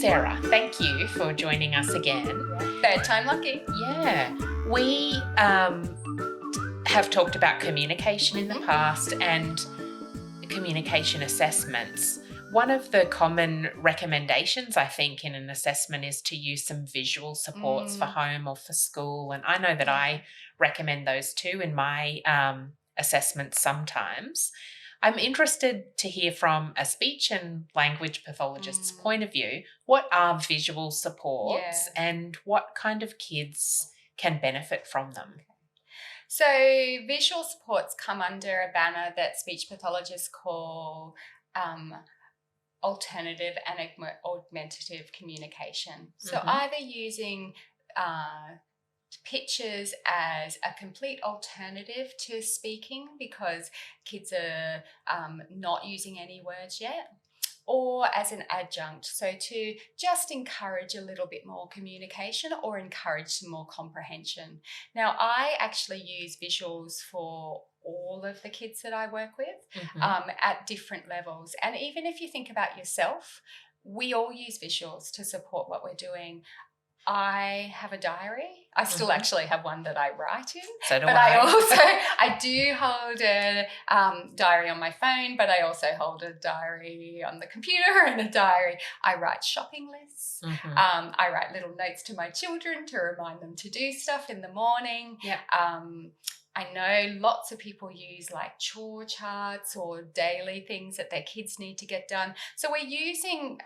Sarah, thank you for joining us again. Third time lucky. Yeah, we have talked about communication in the past and communication assessments. One of the common recommendations, I think, in an assessment is to use some visual supports for home or for school. And I know that I recommend those too in my assessments sometimes. I'm interested to hear from a speech and language pathologist's point of view. What are visual supports and what kind of kids can benefit from them? So visual supports come under a banner that speech pathologists call alternative and augmentative communication. So either using pictures as a complete alternative to speaking because kids are not using any words yet, or as an adjunct, so to just encourage a little bit more communication or encourage some more comprehension. Now, I actually use visuals for all of the kids that I work with at different levels. And even if you think about yourself, we all use visuals to support what we're doing. I have a diary. I still actually have one that I write in. So do but I do hold a diary on my phone, but I also hold a diary on the computer and a diary. I write shopping lists. I write little notes to my children to remind them to do stuff in the morning. I know lots of people use like chore charts or daily things that their kids need to get done. So we're using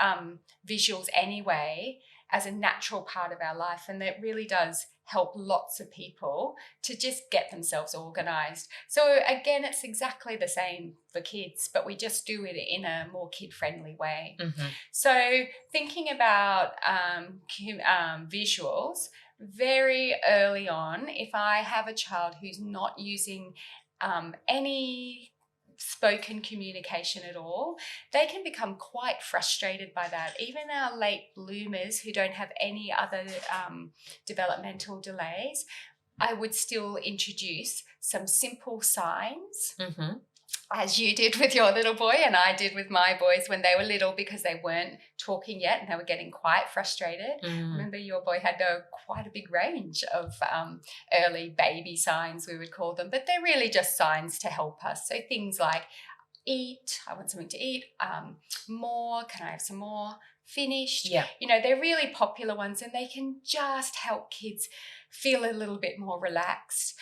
visuals anyway as a natural part of our life, and that really does help lots of people to just get themselves organised. So again, it's exactly the same for kids, but we just do it in a more kid-friendly way. So thinking about visuals, very early on, if I have a child who's not using any spoken communication at all, they can become quite frustrated by that. Even our late bloomers who don't have any other developmental delays, I would still introduce some simple signs, as you did with your little boy and I did with my boys when they were little, because they weren't talking yet and they were getting quite frustrated. Remember, your boy had quite a big range of early baby signs, we would call them, but they're really just signs to help us. So things like eat, I want something to eat, more, can I have some more, finished. You know, they're really popular ones and they can just help kids feel a little bit more relaxed.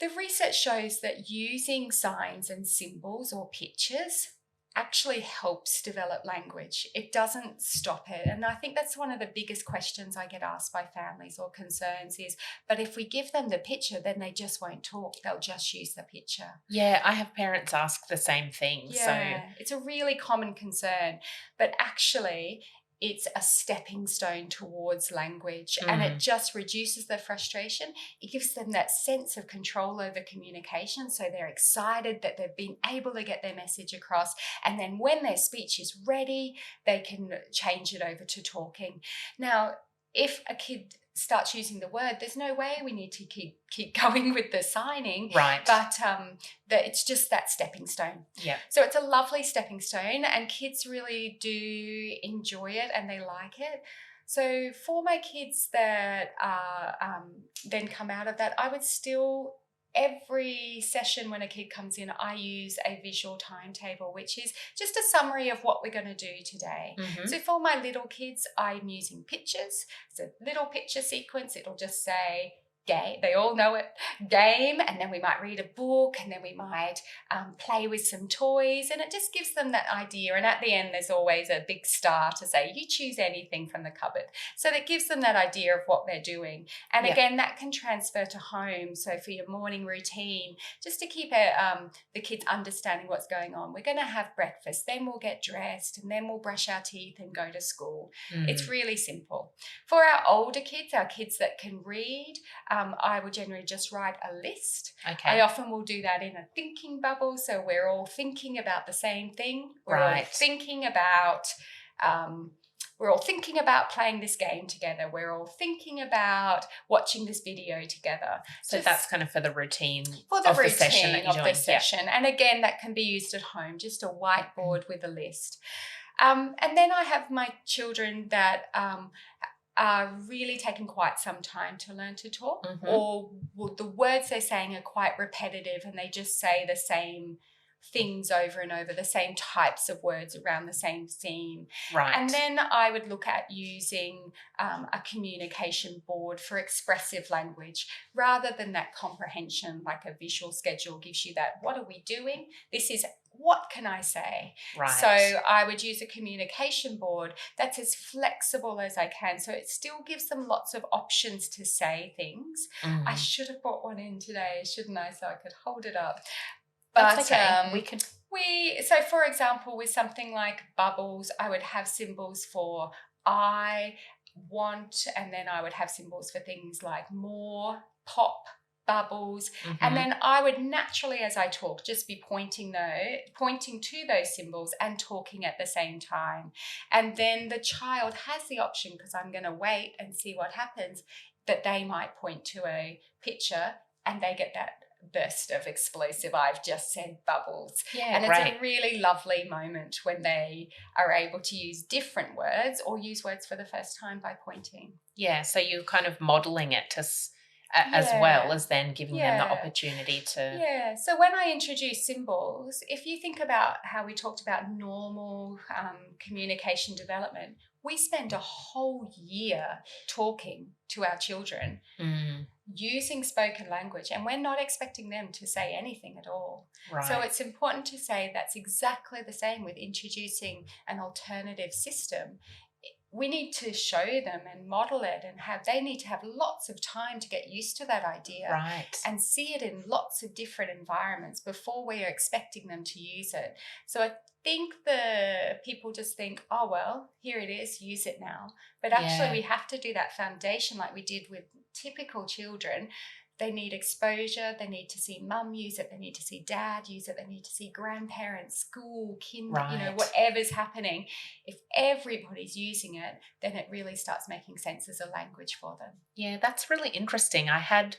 The research shows that using signs and symbols or pictures actually helps develop language. It doesn't stop it. And I think that's one of the biggest questions I get asked by families or concerns is, but if we give them the picture, then they just won't talk. They'll just use the picture. I have parents ask the same thing. It's a really common concern, but actually it's a stepping stone towards language and it just reduces the frustration. It gives them that sense of control over communication, so they're excited that they've been able to get their message across, and then when their speech is ready, they can change it over to talking. Now, if a kid starts using the word, there's no way we need to keep going with the signing. But it's just that stepping stone. So it's a lovely stepping stone and kids really do enjoy it and they like it. So for my kids that then come out of that, I would still, every session when a kid comes in, I use a visual timetable, which is just a summary of what we're going to do today. So for my little kids, I'm using pictures. It's a little picture sequence. It'll just say game. They all know it. Game. And then we might read a book and then we might play with some toys. And it just gives them that idea. And at the end, there's always a big star to say, you choose anything from the cupboard. So that gives them that idea of what they're doing. And again, that can transfer to home. So for your morning routine, just to keep the kids understanding what's going on. We're going to have breakfast, then we'll get dressed, and then we'll brush our teeth and go to school. It's really simple. For our older kids, our kids that can read, I will generally just write a list. I often will do that in a thinking bubble, so we're all thinking about the same thing. We're all thinking about playing this game together. We're all thinking about watching this video together. So that's kind of for the routine the session that you're doing. And again, that can be used at home, just a whiteboard with a list. And then I have my children that are really taking quite some time to learn to talk, or the words they're saying are quite repetitive and they just say the same things over and over, the same types of words around the same theme. Right. And then I would look at using a communication board for expressive language rather than that comprehension, like a visual schedule gives you that, what are we doing? This is, what can I say? Right. So I would use a communication board that's as flexible as I can. So it still gives them lots of options to say things. I should have brought one in today, shouldn't I? So I could hold it up. But that's okay. So for example, with something like bubbles, I would have symbols for I, want, and then I would have symbols for things like more, pop, bubbles. And then I would naturally, as I talk, just be pointing to those symbols and talking at the same time. And then the child has the option, because I'm going to wait and see what happens, that they might point to a picture and they get that burst of explosive, I've just said bubbles. Yeah, and great. It's a really lovely moment when they are able to use different words or use words for the first time by pointing. Yeah, so you're kind of modelling it as well as then giving them the opportunity to... Yeah, so when I introduce symbols, if you think about how we talked about normal communication development, we spend a whole year talking to our children using spoken language, and we're not expecting them to say anything at all. Right. So it's important to say that's exactly the same with introducing an alternative system. We need to show them and model it, and they need to have lots of time to get used to that idea, right, and see it in lots of different environments before we are expecting them to use it. So I think the people just think, oh, well, here it is, use it now. But actually we have to do that foundation like we did with typical children. They need exposure. They need to see mum use it. They need to see dad use it. They need to see grandparents, school, whatever's happening. If everybody's using it, then it really starts making sense as a language for them. Yeah, that's really interesting. I had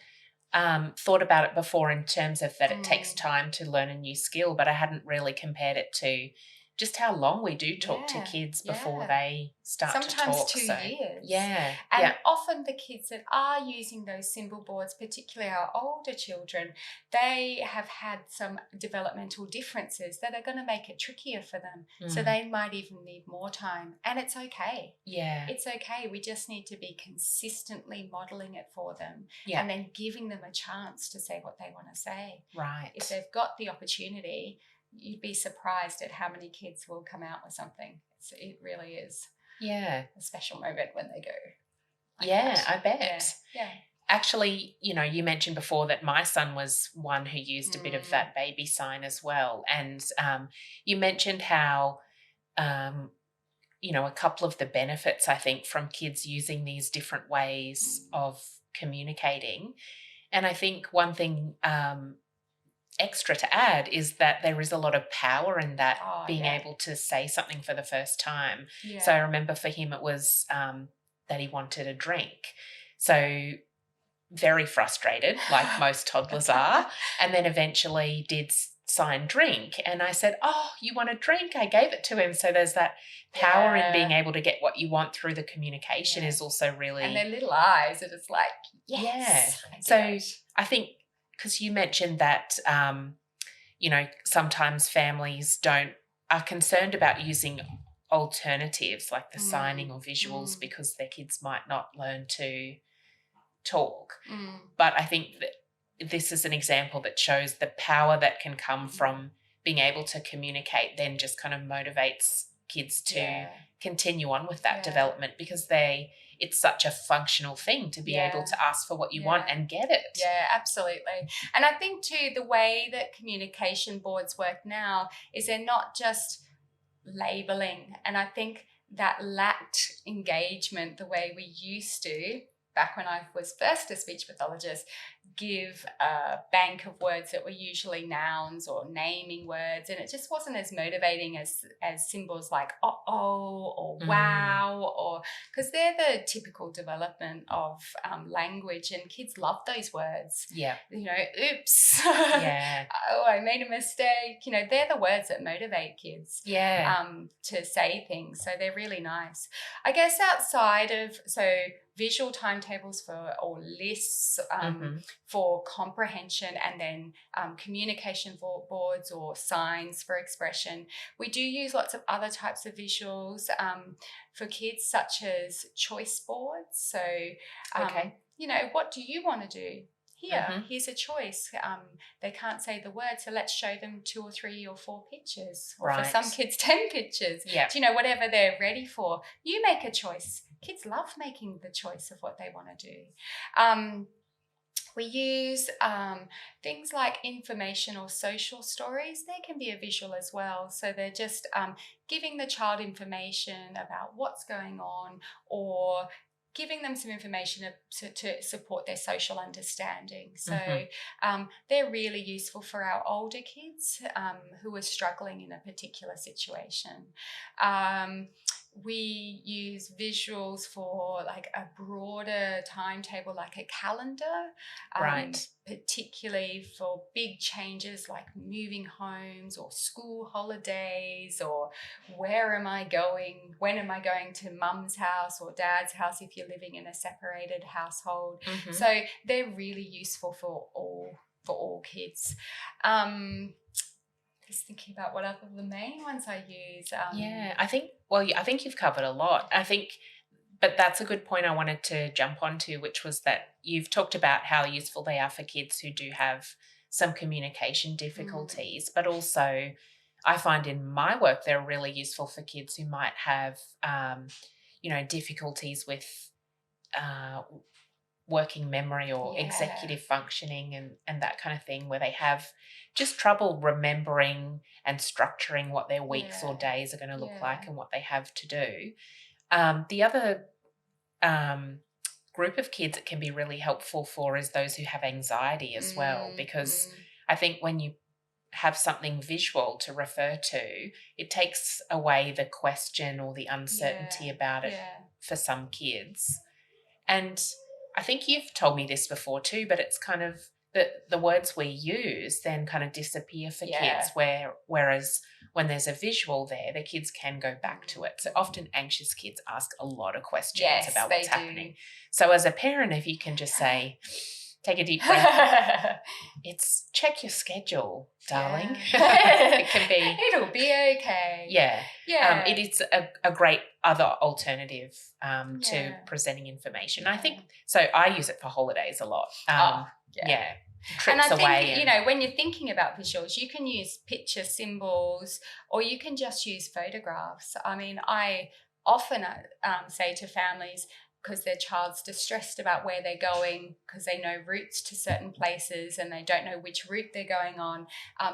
thought about it before in terms of that it takes time to learn a new skill, but I hadn't really compared it to just how long we do talk to kids before they start to talk. Sometimes 2 years. Yeah. And often the kids that are using those symbol boards, particularly our older children, they have had some developmental differences that are going to make it trickier for them. So they might even need more time. And it's okay. Yeah. It's okay. We just need to be consistently modelling it for them, and then giving them a chance to say what they want to say. Right. If they've got the opportunity, you'd be surprised at how many kids will come out with something. It really is a special moment when they go. I bet. Yeah. Actually, you mentioned before that my son was one who used a bit of that baby sign as well. And you mentioned how, a couple of the benefits, I think, from kids using these different ways of communicating. And I think one thing extra to add is that there is a lot of power in that, being able to say something for the first time. So I remember for him it was that he wanted a drink. So very frustrated, like most toddlers are, and then eventually did sign drink. And I said, oh, you want a drink? I gave it to him. So there's that power in being able to get what you want through the communication is also really... And their little eyes are just like, yes. Yeah. So I think, because you mentioned that, sometimes families are concerned about using alternatives like the signing or visuals because their kids might not learn to talk. But I think that this is an example that shows the power that can come from being able to communicate, then just kind of motivates kids to continue on with that development, because it's such a functional thing to be able to ask for what you want and get it. Yeah, absolutely. And I think too, the way that communication boards work now is they're not just labeling. And I think that lacked engagement the way we used to back when I was first a speech pathologist. give a bank of words that were usually nouns or naming words, and it just wasn't as motivating as symbols like uh-oh or wow, or because they're the typical development of language, and kids love those words. Yeah. Oops. Yeah. Oh, I made a mistake. They're the words that motivate kids. Yeah. To say things. So they're really nice. I guess outside of visual timetables or lists for comprehension, and then communication boards or signs for expression. We do use lots of other types of visuals for kids, such as choice boards. So, what do you want to do? Here's a choice. They can't say the word, so let's show them 2 or 3 or 4 pictures, or for some kids 10 pictures. Yeah. Whatever they're ready for. You make a choice. Kids love making the choice of what they want to do. We use things like information or social stories. They can be a visual as well. So they're just giving the child information about what's going on, or giving them some information to support their social understanding. So they're really useful for our older kids who are struggling in a particular situation. We use visuals for like a broader timetable, like a calendar, particularly for big changes like moving homes or school holidays, or where am I going, when am I going to mum's house or dad's house if you're living in a separated household. So they're really useful for all kids. Just thinking about what other the main ones I use. I think you've covered a lot. But that's a good point I wanted to jump onto, which was that you've talked about how useful they are for kids who do have some communication difficulties, but also I find in my work they're really useful for kids who might have, difficulties with working memory or executive functioning and that kind of thing, where they have just trouble remembering and structuring what their weeks or days are going to look like and what they have to do. The other group of kids it can be really helpful for is those who have anxiety as well, because I think when you have something visual to refer to, it takes away the question or the uncertainty about it for some kids. And I think you've told me this before too, but it's kind of the words we use then kind of disappear for kids, whereas when there's a visual there, the kids can go back to it. So often anxious kids ask a lot of questions about what's happening. So as a parent, if you can just say, take a deep breath. It's check your schedule, darling. It can be. It'll be okay. Yeah. It is a great other alternative to presenting information. I think so. I use it for holidays a lot. Trips and I away. think, when you're thinking about visuals, you can use picture symbols, or you can just use photographs. I mean, I often say to families, because their child's distressed about where they're going, because they know routes to certain places and they don't know which route they're going on,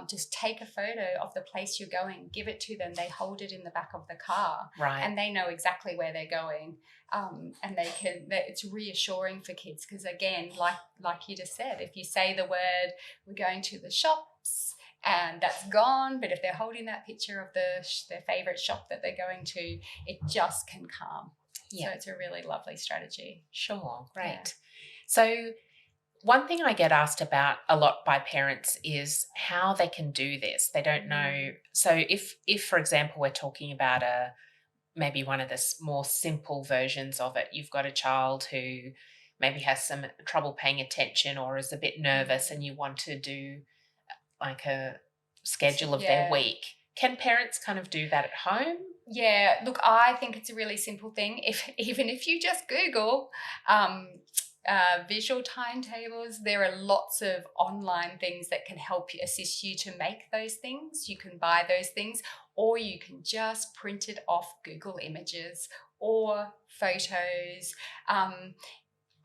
just take a photo of the place you're going, give it to them. They hold it in the back of the car, and they know exactly where they're going. And it's reassuring for kids, because again, like you just said, if you say the word, we're going to the shops, and that's gone, but if they're holding that picture of their favourite shop that they're going to, it just can calm. Yeah. So it's a really lovely strategy. Sure, great. Yeah. So one thing I get asked about a lot by parents is how they can do this. They don't know. So if for example, we're talking about maybe one of the more simple versions of it, you've got a child who maybe has some trouble paying attention or is a bit nervous, and you want to do like a schedule of their week. Can parents kind of do that at home? Yeah, look, I think it's a really simple thing. Even if you just Google visual timetables, there are lots of online things that can help you, assist you to make those things. You can buy those things, or you can just print it off Google Images or photos.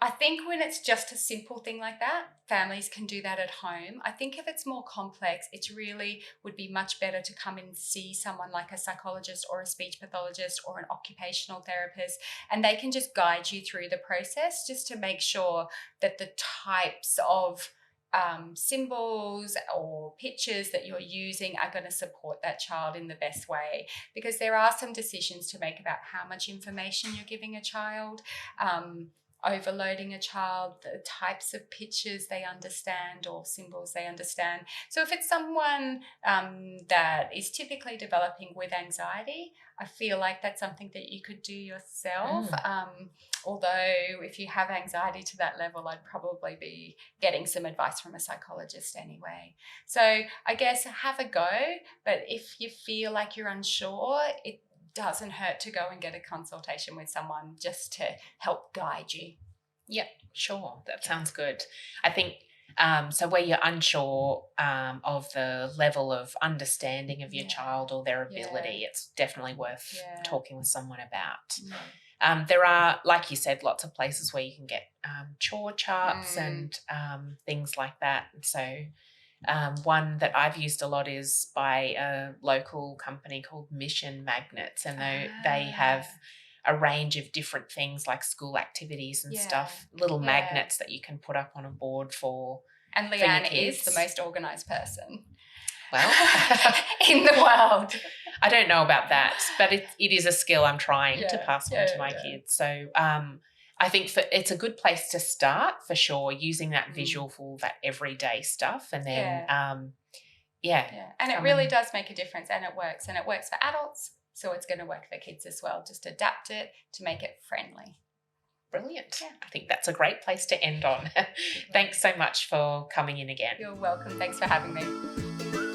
I think when it's just a simple thing like that, families can do that at home. I think if it's more complex, it really would be much better to come and see someone like a psychologist or a speech pathologist or an occupational therapist, and they can just guide you through the process just to make sure that the types of symbols or pictures that you're using are going to support that child in the best way, because there are some decisions to make about how much information you're giving a child. Overloading a child, the types of pictures they understand or symbols they understand. So if it's someone that is typically developing with anxiety, I feel like that's something that you could do yourself. Although if you have anxiety to that level, I'd probably be getting some advice from a psychologist anyway. So I guess have a go, but if you feel like you're unsure, it doesn't hurt to go and get a consultation with someone just to help guide you. Yep, sure. That sounds good. I think so where you're unsure of the level of understanding of your child or their ability, it's definitely worth talking with someone about. There are, like you said, lots of places where you can get chore charts and things like that. So one that I've used a lot is by a local company called Mission Magnets, and they have a range of different things like school activities and stuff, little magnets that you can put up on a board for. And Leanne is the most organised person. Well, in the world. I don't know about that, but it is a skill I'm trying to pass on to my kids. So I think it's a good place to start for sure, using that visual for that everyday stuff. And then, And it really does make a difference, and it works. And it works for adults, so it's going to work for kids as well. Just adapt it to make it friendly. Brilliant. Yeah. I think that's a great place to end on. Thanks so much for coming in again. You're welcome. Thanks for having me.